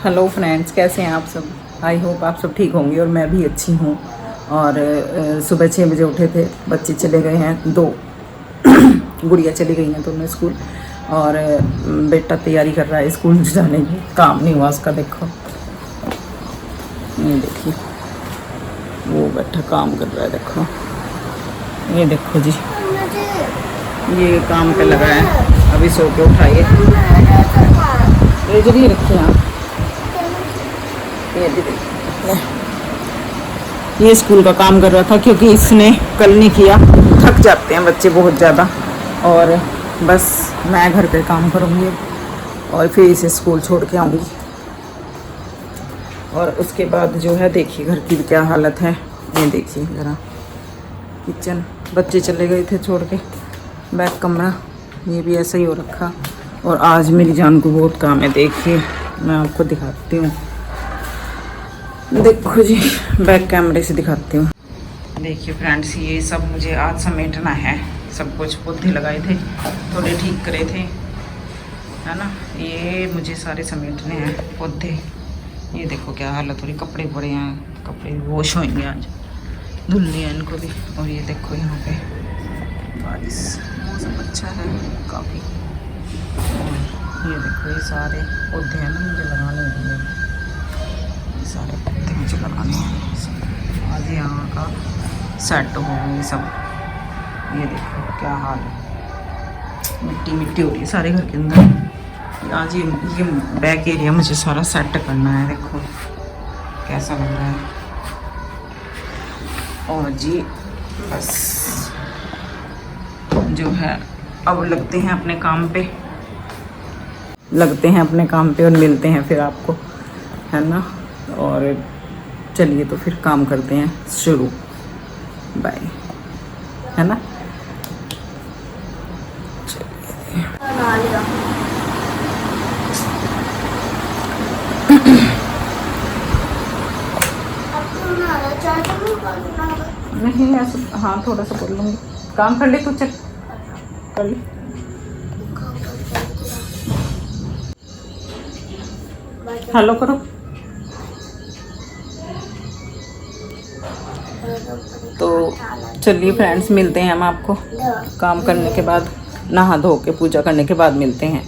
Hello friends, कैसे हैं आप सब। आई होप आप सब ठीक होंगे और मैं भी अच्छी हूँ। और सुबह 6 बजे उठे थे, बच्चे चले गए हैं दो गुड़िया चली गई हैं दोनों स्कूल। और बेटा तैयारी कर रहा है स्कूल जाने की, काम नहीं हुआ उसका। देखो ये देखिए, वो बैठा काम कर रहा है। देखो ये देखो जी, ये काम पे लगा है। अभी सो के उठाइए, रेजर ही रखिए आप। ये भी देखिए, ये स्कूल का काम कर रहा था क्योंकि इसने कल नहीं किया। थक जाते हैं बच्चे बहुत ज़्यादा। और बस मैं घर पे काम करूँगी और फिर इसे स्कूल छोड़ के आऊँगी। और उसके बाद जो है, देखिए घर की क्या हालत है। ये देखिए ज़रा, किचन, बच्चे चले गए थे छोड़ के, बैक कमरा ये भी ऐसा ही हो रखा। और आज मेरी जान को बहुत काम है। देखिए मैं आपको दिखाती हूँ, देखो जी, बैक कैमरे से दिखाती हूँ। देखिए फ्रेंड्स, ये सब मुझे आज समेटना है। सब कुछ पौधे लगाए थे, थोड़े ठीक करे थे, है ना। ये मुझे सारे समेटने हैं पौधे। ये देखो क्या हालत हो रही, कपड़े पड़े हैं, कपड़े वॉश होंगे आज, धुलने हैं इनको भी। और ये देखो यहाँ पे बारिश, मौसम अच्छा है काफ़ी। और ये देखो, ये सारे पौधे हैं ना, मुझे लगाने होंगे। ये सारे पौधे मुझे लगाने हैं आज। यहाँ का सेट हो गए सब। ये देखो क्या हाल है, मिट्टी मिट्टी हो रही है सारे घर के अंदर। आज ये बैक एरिया मुझे सारा सेट करना है। देखो कैसा लग रहा है। और जी बस जो है, अब लगते हैं अपने काम पे, और मिलते हैं फिर आपको, है ना। और चलिए तो फिर काम करते हैं शुरू। बाय, है ना। नहीं ऐसा, हाँ थोड़ा सा कर लूँगी। काम कर ले तू, चल कर ले। हेलो करो। तो चलिए फ्रेंड्स, मिलते हैं हम आपको काम करने के बाद, नहा धो के पूजा करने के बाद मिलते हैं।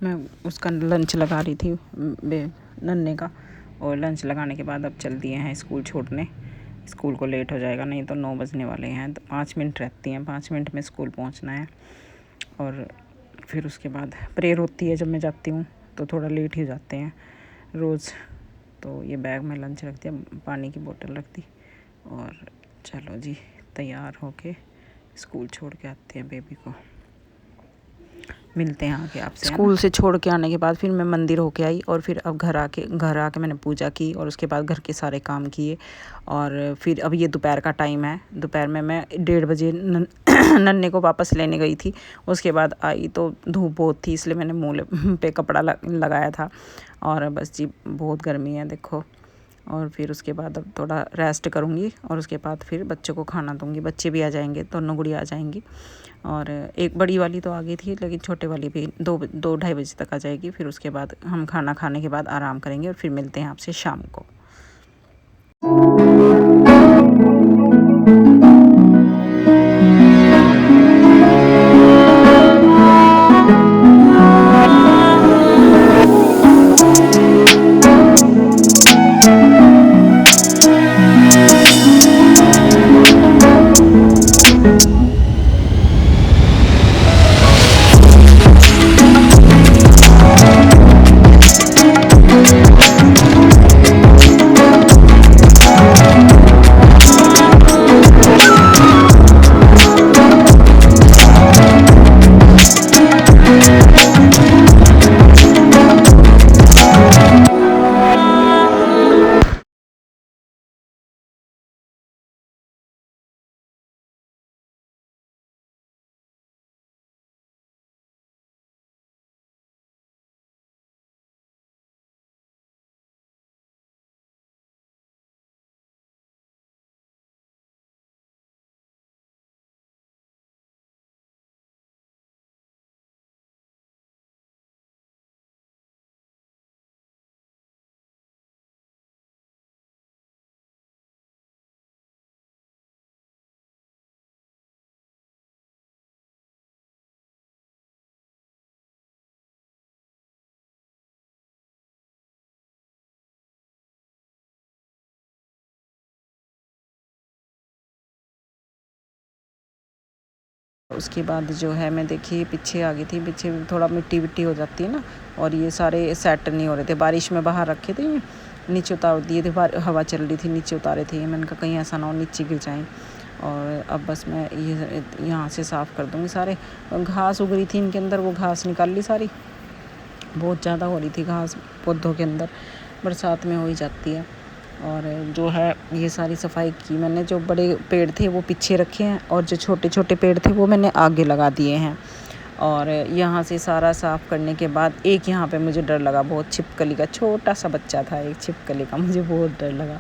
मैं उसका लंच लगा रही थी, नन्हे का। और लंच लगाने के बाद अब चल दिए हैं स्कूल छोड़ने। स्कूल को लेट हो जाएगा, नहीं तो 9 बजने वाले हैं। तो 5 मिनट रहती हैं, 5 मिनट में स्कूल पहुंचना है। और फिर उसके बाद प्रेयर होती है जब मैं जाती हूँ, तो थोड़ा लेट ही जाते हैं रोज़। तो ये बैग में लंच रख दिया, पानी की बोतल रख दी। और चलो जी, तैयार होके स्कूल छोड़ के आते हैं बेबी को। मिलते हैं आके आपसे। स्कूल से छोड़ के आने के बाद फिर मैं मंदिर होके आई और फिर अब घर आके मैंने पूजा की और उसके बाद घर के सारे काम किए। और फिर अब ये दोपहर का टाइम है। दोपहर में मैं 1:30 बजे नन्हे को वापस लेने गई थी। उसके बाद आई तो धूप बहुत थी, इसलिए मैंने मुँह पे कपड़ा लगाया था। और बस जी बहुत गर्मी है देखो। और फिर उसके बाद अब थोड़ा रेस्ट करूँगी और उसके बाद फिर बच्चों को खाना दूँगी। बच्चे भी आ जाएंगे, दोनों गुड़िया आ जाएंगी। और एक बड़ी वाली तो आ गई थी, लेकिन छोटे वाली भी 2-2:30 बजे तक आ जाएगी। फिर उसके बाद हम खाना खाने के बाद आराम करेंगे और फिर मिलते हैं आपसे शाम को। उसके बाद जो है मैं देखिए पीछे आ गई थी। पीछे थोड़ा मिट्टी विट्टी हो जाती है ना, और ये सारे सेट नहीं हो रहे थे। बारिश में बाहर रखे थे, ये नीचे उतार दिए थे। हवा चल रही थी, नीचे उतारे थे। मैंने कहा कहीं ऐसा ना हो नीचे गिर जाएं। और अब बस मैं ये यहाँ से साफ़ कर दूँगी सारे। घास उग रही थी इनके अंदर, वो घास निकाल ली सारी। बहुत ज़्यादा हो रही थी घास पौधों के अंदर, बरसात में हो ही जाती है। और जो है ये सारी सफाई की मैंने। जो बड़े पेड़ थे वो पीछे रखे हैं और जो छोटे छोटे पेड़ थे वो मैंने आगे लगा दिए हैं। और यहाँ से सारा साफ़ करने के बाद एक यहाँ पे मुझे डर लगा बहुत, छिपकली का छोटा सा बच्चा था एक छिपकली का, मुझे बहुत डर लगा।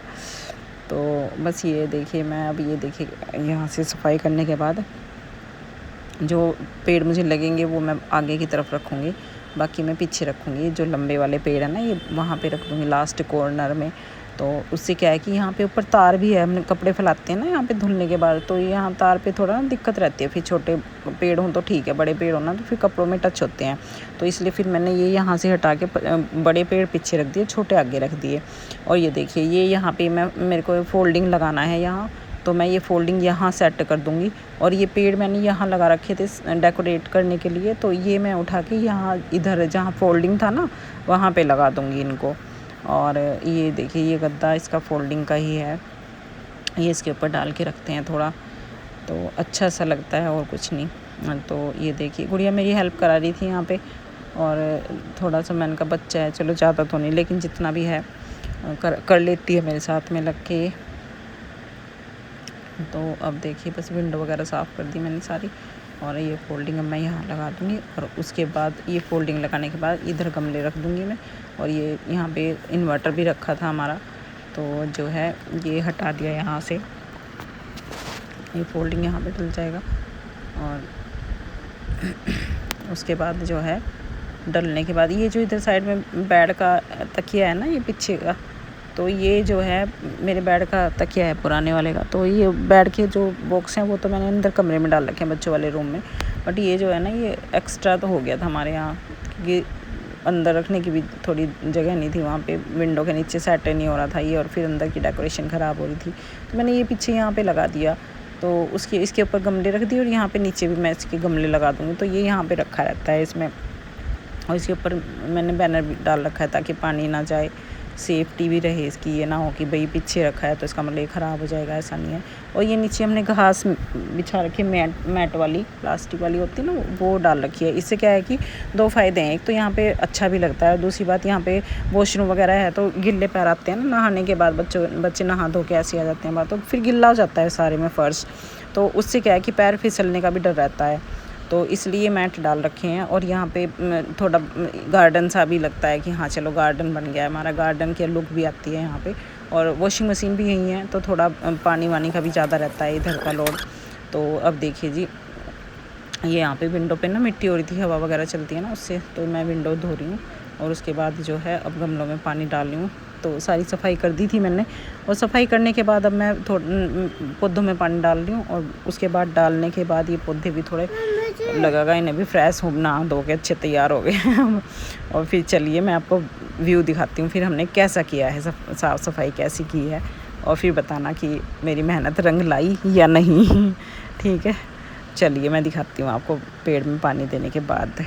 तो बस ये देखिए, मैं अब ये देखिए यहाँ से सफाई करने के बाद जो पेड़ मुझे लगेंगे वो मैं आगे की तरफ रखूँगी, बाकी मैं पीछे रखूँगी। जो लंबे वाले पेड़ है ना ये वहाँ पे रख दूँगी लास्ट कॉर्नर में। तो उससे क्या है कि यहाँ पे ऊपर तार भी है, हमने कपड़े फैलाते हैं ना यहाँ पे धुलने के बाद, तो यहाँ तार पे थोड़ा ना दिक्कत रहती है। फिर छोटे पेड़ हों तो ठीक है, बड़े पेड़ हो ना तो फिर कपड़ों में टच होते हैं। तो इसलिए फिर मैंने ये यहाँ से हटा के बड़े पेड़ पीछे रख दिए, छोटे आगे रख दिए। और ये देखिए ये यहाँ पे मेरे को फोल्डिंग लगाना है यहाँ, तो मैं ये फोल्डिंग यहाँ सेट कर दूँगी। और ये पेड़ मैंने यहाँ लगा रखे थे डेकोरेट करने के लिए, तो ये मैं उठा के यहाँ इधर जहाँ फोल्डिंग था ना वहाँ पे लगा दूँगी इनको। और ये देखिए ये गद्दा इसका फोल्डिंग का ही है, ये इसके ऊपर डाल के रखते हैं थोड़ा, तो अच्छा सा लगता है और कुछ नहीं। तो ये देखिए गुड़िया मेरी हेल्प करा रही थी यहाँ पे, और थोड़ा सा मैंने का बच्चा है, चलो ज़्यादा तो नहीं लेकिन जितना भी है कर लेती है मेरे साथ में लग के। तो अब देखिए बस विंडो वगैरह साफ़ कर दी मैंने सारी, और ये फोल्डिंग अब मैं यहाँ लगा दूँगी। और उसके बाद ये फोल्डिंग लगाने के बाद इधर गमले रख दूँगी मैं। और ये यहाँ पे इन्वर्टर भी रखा था हमारा, तो जो है ये हटा दिया यहाँ से, ये फोल्डिंग यहाँ पे डल जाएगा। और उसके बाद जो है डलने के बाद ये जो इधर साइड में बेड का तकिया है ना ये पीछे का, तो ये जो है मेरे बेड का तकिया है पुराने वाले का। तो ये बेड के जो बॉक्स हैं वो तो मैंने अंदर कमरे में डाल रखे हैं बच्चों वाले रूम में, बट ये जो है ना ये एक्स्ट्रा तो हो गया था हमारे यहाँ, क्योंकि अंदर रखने की भी थोड़ी जगह नहीं थी वहाँ पे, विंडो के नीचे सेट नहीं हो रहा था ये, और फिर अंदर की डेकोरेशन ख़राब हो रही थी, तो मैंने ये पीछे यहाँ पे लगा दिया। तो इसके ऊपर गमले रख दिए और यहाँ पे नीचे भी मैं इसके गमले लगा दूँगी, तो ये यहाँ पे रखा रहता है इसमें। और इसके ऊपर मैंने बैनर भी डाल रखा है ताकि पानी ना जाए सेफ्टी भी रहे इसकी, ये ना हो कि भाई पीछे रखा है तो इसका मतलब ये ख़राब हो जाएगा, ऐसा नहीं है। और ये नीचे हमने घास बिछा रखी है, मैट वाली प्लास्टिक वाली होती है ना, वो डाल रखी है। इससे क्या है कि 2 फ़ायदे हैं, एक तो यहाँ पे अच्छा भी लगता है, दूसरी बात यहाँ पे वॉशरूम वगैरह है तो गिल्ले पैर आते हैं ना नहाने के बाद, बच्चे नहा धो के ऐसे आ जाते हैं बाहर, तो फिर गिल्ला हो जाता है सारे में फ़र्श, तो उससे क्या है कि पैर फिसलने का भी डर रहता है, तो इसलिए मैट डाल रखे हैं। और यहाँ पे थोड़ा गार्डन सा भी लगता है कि हाँ चलो गार्डन बन गया है हमारा, गार्डन की लुक भी आती है यहाँ पे। और वॉशिंग मशीन भी यहीं है तो थोड़ा पानी वानी का भी ज़्यादा रहता है इधर का लोड। तो अब देखिए जी, ये यहाँ पे विंडो पे ना मिट्टी हो रही थी, हवा वगैरह चलती है ना उससे, तो मैं विंडो धो रही हूँ। और उसके बाद जो है अब गमलों में पानी डाल रही हूँ, तो सारी सफाई कर दी थी मैंने। और सफाई करने के बाद अब मैं पौधों में पानी डाल रही हूँ। और उसके बाद डालने के बाद ये पौधे भी थोड़े लगेगा इन्हें भी फ्रेश हो, नहा धो के अच्छे तैयार हो गए। और फिर चलिए मैं आपको व्यू दिखाती हूँ, फिर हमने कैसा किया है, साफ़ सफाई कैसी की है, और फिर बताना कि मेरी मेहनत रंग लाई या नहीं। ठीक है, चलिए मैं दिखाती हूँ आपको पेड़ में पानी देने के बाद।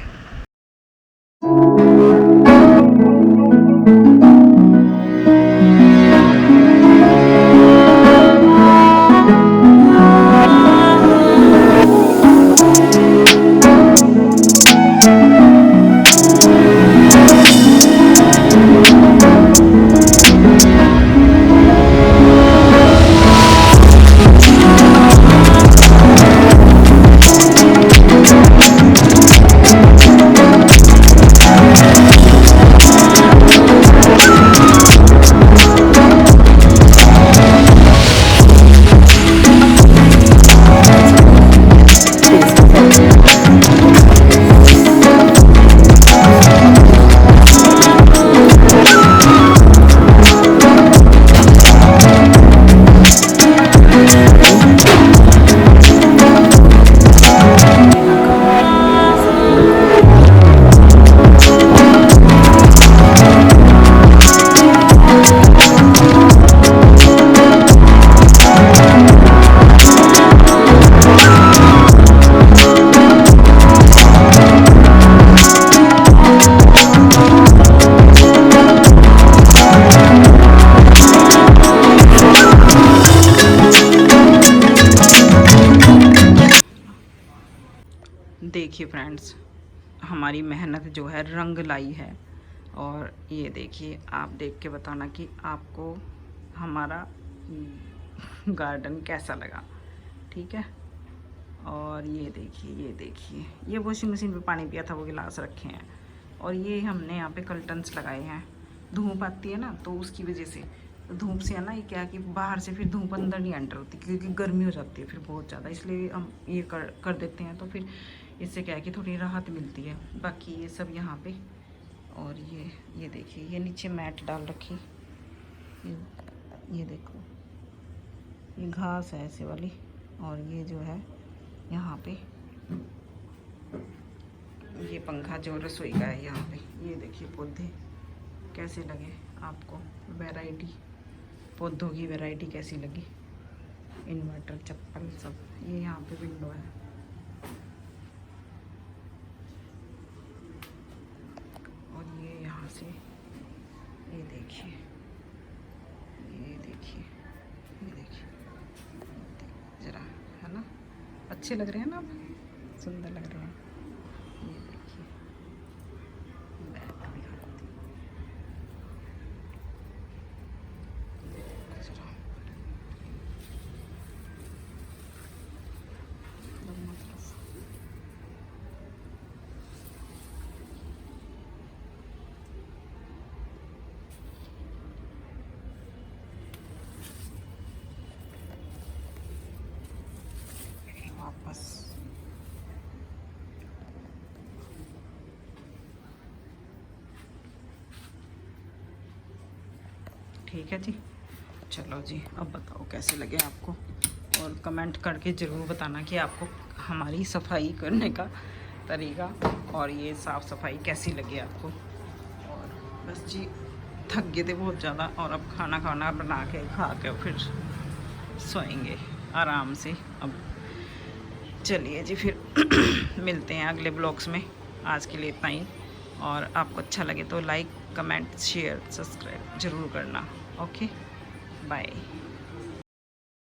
देखिए फ्रेंड्स, हमारी मेहनत जो है रंग लाई है। और ये देखिए, आप देख के बताना कि आपको हमारा गार्डन कैसा लगा, ठीक है। और ये देखिए ये वॉशिंग मशीन पे पानी पिया था, वो गिलास रखे हैं। और ये हमने यहाँ पे कर्टन्स लगाए हैं, धूप आती है ना तो उसकी वजह से, धूप से है ना, ये क्या है कि बाहर से फिर धूप अंदर नहीं एंटर होती, क्योंकि गर्मी हो जाती है फिर बहुत ज़्यादा, इसलिए हम ये कर देते हैं। तो फिर इससे क्या है कि थोड़ी राहत मिलती है। बाकी ये सब यहाँ पे, और ये देखिए, ये नीचे मैट डाल रखी, ये देखो, ये घास है ऐसे वाली। और ये जो है यहाँ पे ये पंखा जो रसोई का है यहाँ पे। ये देखिए पौधे कैसे लगे आपको, वैरायटी, पौधों की वैरायटी कैसी लगी, इन्वर्टर, चप्पल सब। ये यहाँ पे विंडो है, और ये यहाँ से ये देखिए, ज़रा, है ना, अच्छे लग रहे हैं ना, सुंदर लग रहे हैं। ये देखिए, बैक दिखाती हूँ, ज़रा दोनों तरफ। वापस ठीक है जी। चलो जी, अब बताओ कैसे लगे आपको, और कमेंट करके ज़रूर बताना कि आपको हमारी सफाई करने का तरीका और ये साफ़ सफाई कैसी लगी आपको। और बस जी, थक गए थे बहुत ज़्यादा, और अब खाना बना के खा के फिर सोएंगे आराम से। अब चलिए जी, फिर मिलते हैं अगले ब्लॉग्स में। आज के लिए इतना ही, और आपको अच्छा लगे तो लाइक कमेंट शेयर सब्सक्राइब ज़रूर करना। Okay bye.